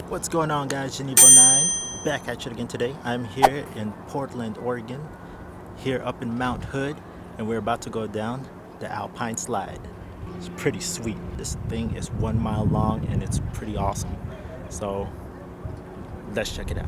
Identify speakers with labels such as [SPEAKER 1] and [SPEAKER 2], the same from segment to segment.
[SPEAKER 1] What's going on, guys? Genevo9 back at you again today. I'm here in Portland, Oregon, here up in Mount Hood, and we're about to go down the Alpine Slide. It's pretty sweet. This thing is 1 mile long and it's pretty awesome. So let's check it out.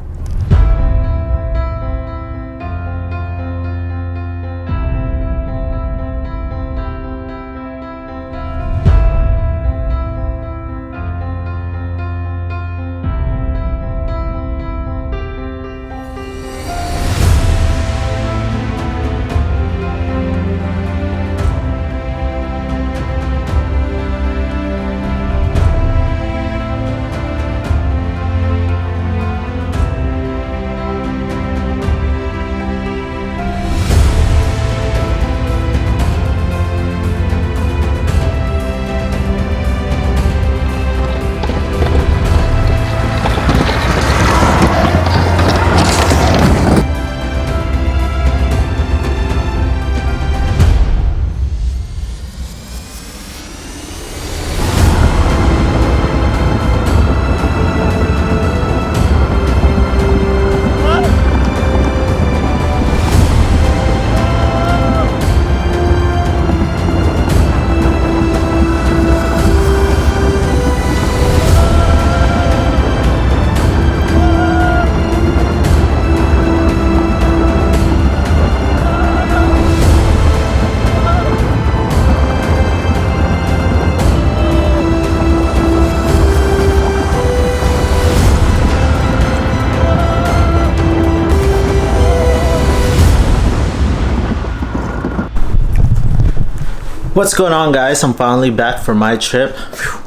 [SPEAKER 1] What's going on, guys? I'm finally back from my trip.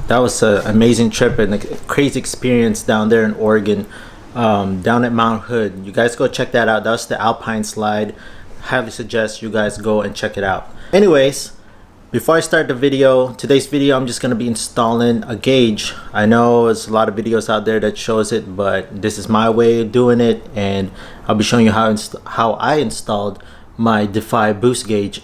[SPEAKER 1] That was an amazing trip and a crazy experience down there in Oregon, down at Mount Hood. You guys go check that out. That's the Alpine Slide. Highly suggest you guys go and check it out. Anyways, before I start the video, today's video, I'm just going to be installing a gauge. I know there's a lot of videos out there that shows it, but this is my way of doing it, and I'll be showing you how I installed my Defy boost gauge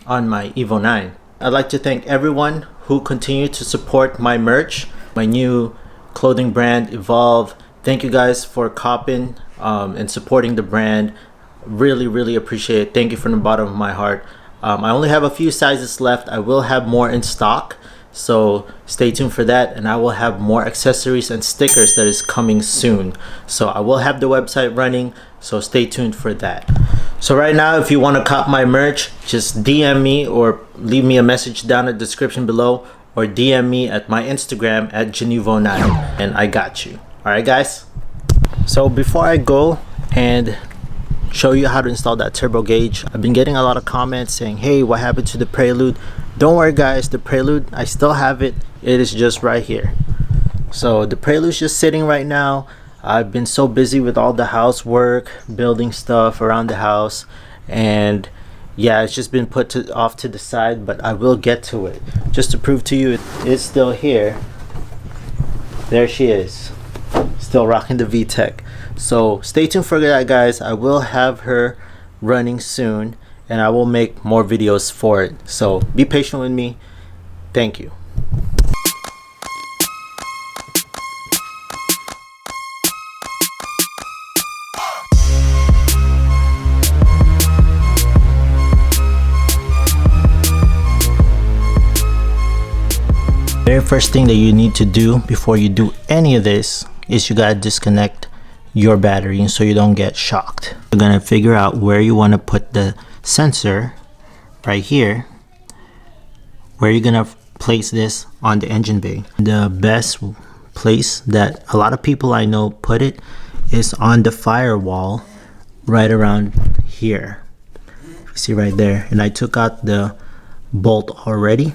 [SPEAKER 1] on my Evo 9. I'd like to thank everyone who continued to support my merch, my new clothing brand Evolve. Thank you guys for copping and supporting the brand. Really appreciate it. Thank you from the bottom of my heart. I only have a few sizes left. I will have more in stock, so stay tuned for that, and I will have more accessories and stickers that is coming soon. So I will have the website running, so stay tuned for that. So right now, if you want to cop my merch, just DM me or leave me a message down in the description below, or DM me at my Instagram at Genevo9, and I got you. Alright, guys? So before I go and show you how to install that turbo gauge, I've been getting a lot of comments saying, hey, what happened to the Prelude? Don't worry, guys, the Prelude, I still have it. It is just right here. So the Prelude's just sitting right now. I've been so busy with all the housework, building stuff around the house, and yeah, it's just been put off to the side, but I will get to it. Just to prove to you it is still here. There she is, still rocking the VTEC. So stay tuned for that, guys. I will have her running soon, and I will make more videos for it. So be patient with me. Thank you. Very first thing that you need to do before you do any of this is you gotta disconnect your battery so you don't get shocked. You're gonna figure out where you want to put the sensor right here, where you're gonna place this on the engine bay. The best place that a lot of people I know put it is on the firewall right around here. You see right there, and I took out the bolt already.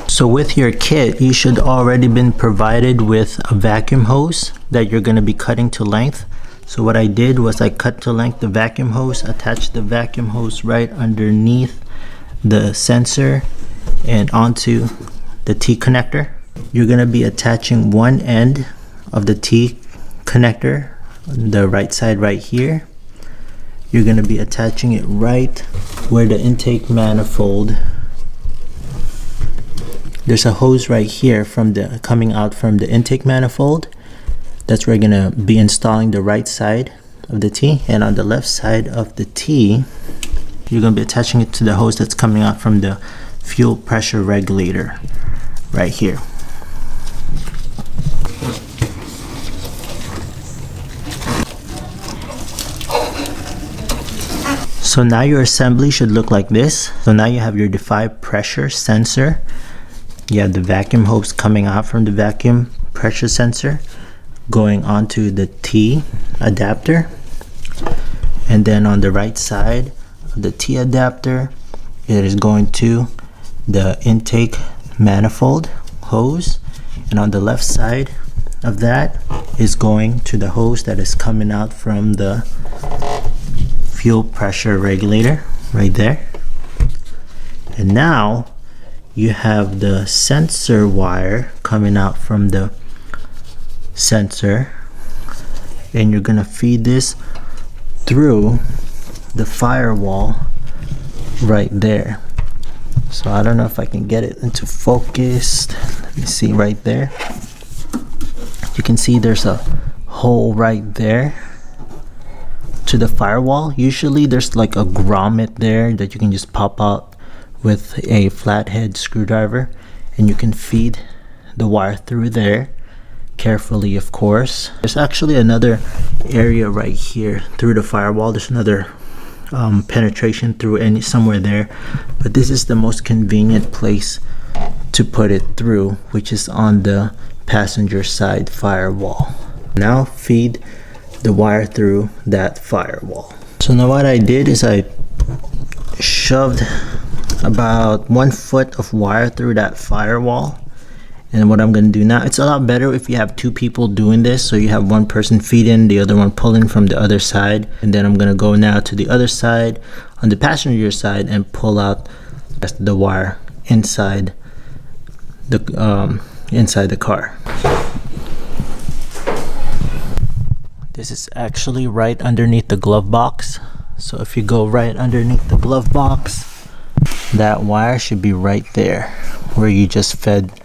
[SPEAKER 1] So with your kit, you should already been provided with a vacuum hose that you're going to be cutting to length. So what I did was I cut to length the vacuum hose, attached the vacuum hose right underneath the sensor and onto the T connector. You're going to be attaching one end of the T connector, the right side right here. you're going to be attaching it right where the intake manifold. There's a hose right here from the coming out from the intake manifold. That's where you're going to be installing the right side of the T, and on the left side of the T you're going to be attaching it to the hose that's coming out from the fuel pressure regulator right here. So now your assembly should look like this. So now you have your Defy pressure sensor. You have the vacuum hose coming out from the vacuum pressure sensor going onto the T adapter, and then on the right side of the T adapter it is going to the intake manifold hose, and on the left side of that is going to the hose that is coming out from the fuel pressure regulator right there. And now you have the sensor wire coming out from the sensor, and you're gonna feed this through the firewall right there. So I don't know if I can get it into focus. Let me see right there. You can see there's a hole right there to the firewall. Usually there's like a grommet there that you can just pop out with a flathead screwdriver, and you can feed the wire through there carefully, of course. There's actually another area right here through the firewall. There's another penetration through somewhere there, but this is the most convenient place to put it through, which is on the passenger side firewall. Now feed the wire through that firewall. So now what I did is I shoved about 1 foot of wire through that firewall, and what I'm going to do now, it's a lot better if you have two people doing this, so you have one person feed in, the other one pulling from the other side. And then I'm going to go now to the other side on the passenger side and pull out the wire inside the car. This is actually right underneath the glove box. So if you go right underneath the glove box, that wire should be right there where you just fed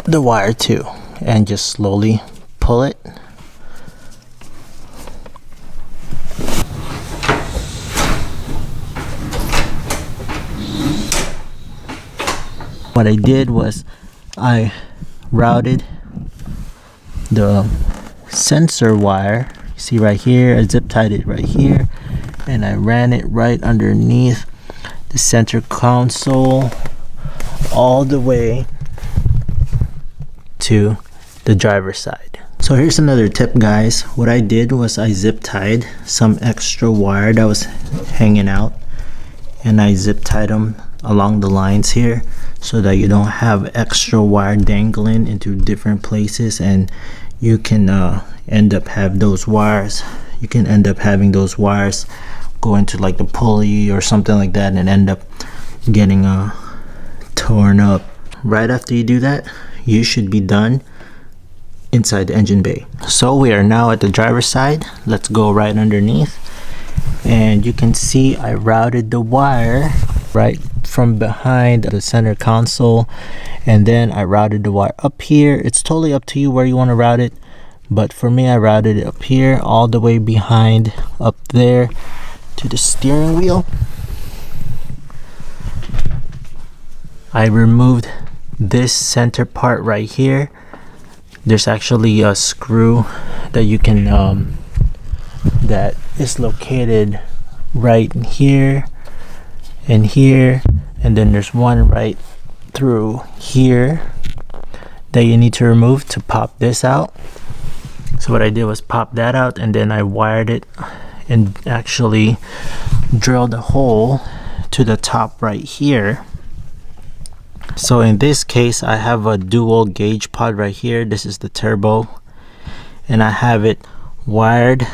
[SPEAKER 1] the wire to, and just slowly pull it. What I did was I routed the sensor wire, you see right here, I zip tied it right here, and I ran it right underneath the center console all the way to the driver's side. So here's another tip, guys. What I did was I zip tied some extra wire that was hanging out, and I zip tied them along the lines here so that you don't have extra wire dangling into different places, and you can end up having those wires go into like the pulley or something like that and end up getting torn up. Right after you do that, you should be done inside the engine bay. So we are now at the driver's side. Let's go right underneath, and you can see I routed the wire right from behind the center console, and then I routed the wire up here. It's totally up to you where you want to route it, but for me I routed it up here all the way behind up there to the steering wheel. I removed this center part right here. There's actually a screw that you can that is located right here and here, and then there's one right through here that you need to remove to pop this out. So what I did was pop that out, and then I wired it and actually drilled a hole to the top right here. So in this case I have a dual gauge pod right here. This is the turbo, and I have it wired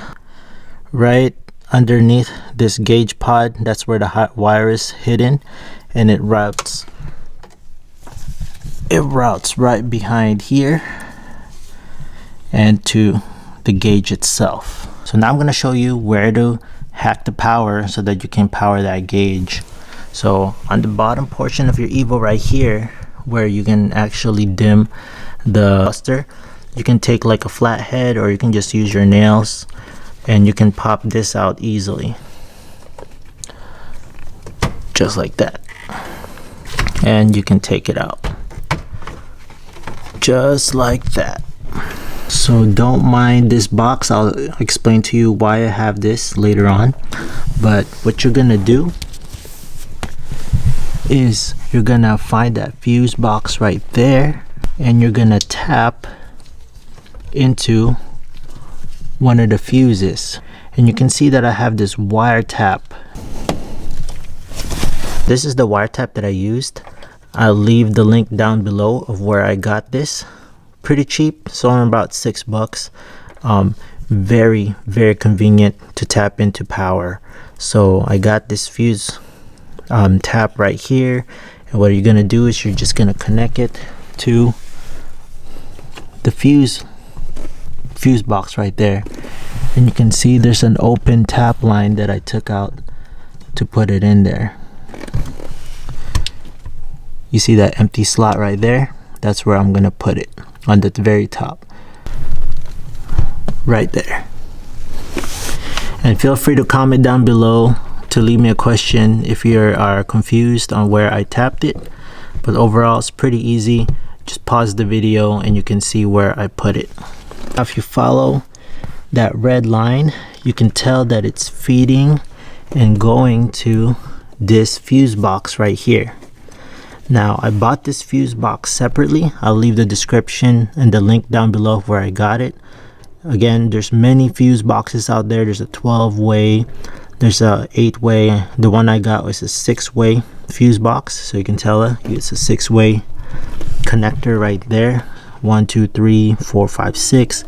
[SPEAKER 1] right underneath this gauge pod. That's where the hot wire is hidden, and it routes right behind here and to the gauge itself. So now I'm going to show you where to hack the power so that you can power that gauge. So on the bottom portion of your Evo right here, where you can actually dim the cluster, you can take like a flathead, or you can just use your nails, and you can pop this out easily, just like that, and you can take it out just like that. So don't mind this box. I'll explain to you why I have this later on. But what you're gonna do is you're gonna find that fuse box right there, and you're gonna tap into one of the fuses, and you can see that I have this wire tap. This is the wire tap that I used. I'll leave the link down below of where I got this. Pretty cheap, so I'm about $6. Very convenient to tap into power. So I got this fuse tap right here, and what you're gonna do is you're just gonna connect it to the fuse box right there, and you can see there's an open tap line that I took out to put it in there. You see that empty slot right there? That's where I'm gonna put it, on the very top right there. And feel free to comment down below to leave me a question if you are confused on where I tapped it. But overall, it's pretty easy. Just pause the video and you can see where I put it. If you follow that red line, you can tell that it's feeding and going to this fuse box right here. Now, I bought this fuse box separately. I'll leave the description and the link down below of where I got it. Again, there's many fuse boxes out there. There's a 12-way, there's a 8-way. The one I got was a 6-way fuse box, so you can tell it's a 6-way connector right there. 1 2 3 4 5 6,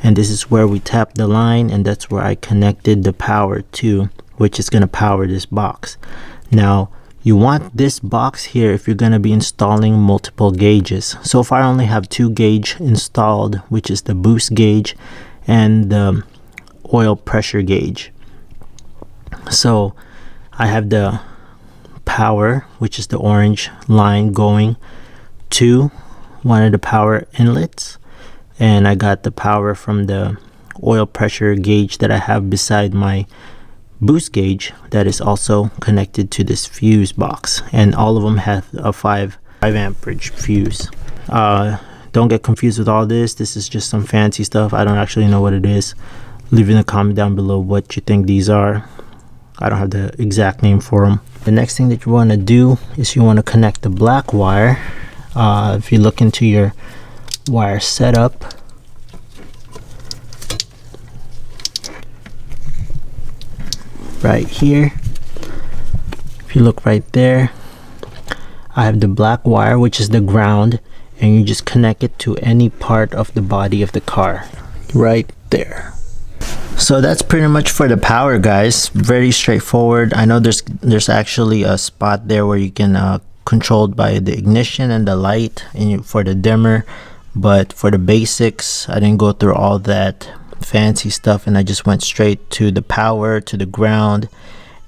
[SPEAKER 1] and this is where we tap the line, and that's where I connected the power to, which is going to power this box. Now, you want this box here if you're going to be installing multiple gauges. So far I only have 2 gauge installed, which is the boost gauge and the oil pressure gauge. So I have the power, which is the orange line, going to one of the power inlets, and I got the power from the oil pressure gauge that I have beside my boost gauge that is also connected to this fuse box, and all of them have a 5 amperage fuse. Don't get confused with all this. This is just some fancy stuff. I don't actually know what it is. Leave in a comment down below what you think these are. I don't have the exact name for them. The next thing that you want to do is you want to connect the black wire. If you look into your wire setup, right here, if you look right there, I have the black wire, which is the ground, and you just connect it to any part of the body of the car right there. So that's pretty much for the power, guys. Very straightforward. I know there's actually a spot there where you can controlled by the ignition and the light and for the dimmer, but for the basics I didn't go through all that fancy stuff, and I just went straight to the power, to the ground,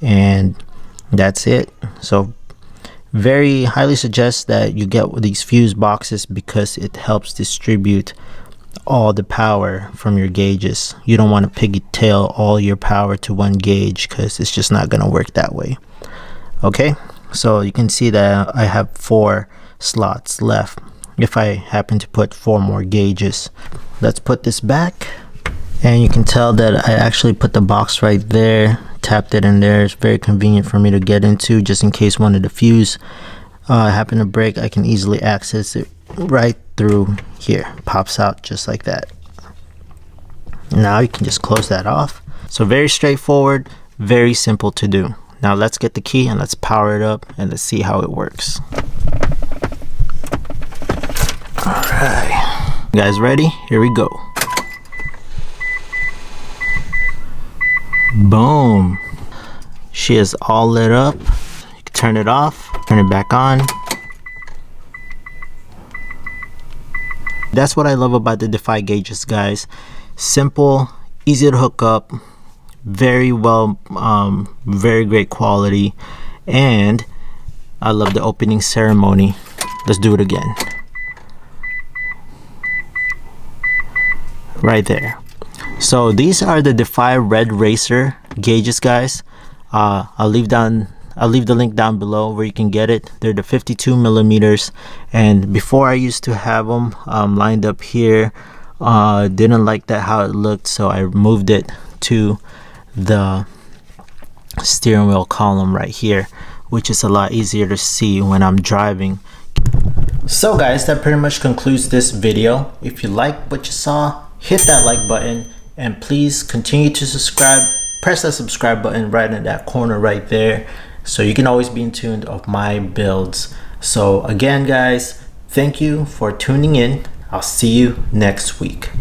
[SPEAKER 1] and that's it. So very highly suggest that you get these fuse boxes because it helps distribute all the power from your gauges. You don't want to pigtail all your power to one gauge because it's just not going to work that way. Okay, so you can see that I have 4 slots left if I happen to put 4 more gauges. Let's put this back, and you can tell that I actually put the box right there, tapped it in there. It's very convenient for me to get into, just in case one of the fuse happen to break. I can easily access it right through here. Pops out just like that. Now you can just close that off. So very straightforward, very simple to do. Now let's get the key and let's power it up and let's see how it works. Alright, you guys ready? Here we go. Boom. She is all lit up. You can turn it off, turn it back on. That's what I love about the Defy gauges, guys. Simple, easy to hook up, very well, very great quality. And I love the opening ceremony. Let's do it again. Right there. So these are the Defy Red Racer gauges, guys. I'll leave the link down below where you can get it. They're the 52 millimeters, and before I used to have them lined up here. Didn't like that how it looked, so I moved it to the steering wheel column right here, which is a lot easier to see when I'm driving. So guys, that pretty much concludes this video. If you like what you saw, hit that like button, and please continue to subscribe. Press that subscribe button right in that corner right there, so you can always be in tune of my builds. So again guys, thank you for tuning in. I'll see you next week.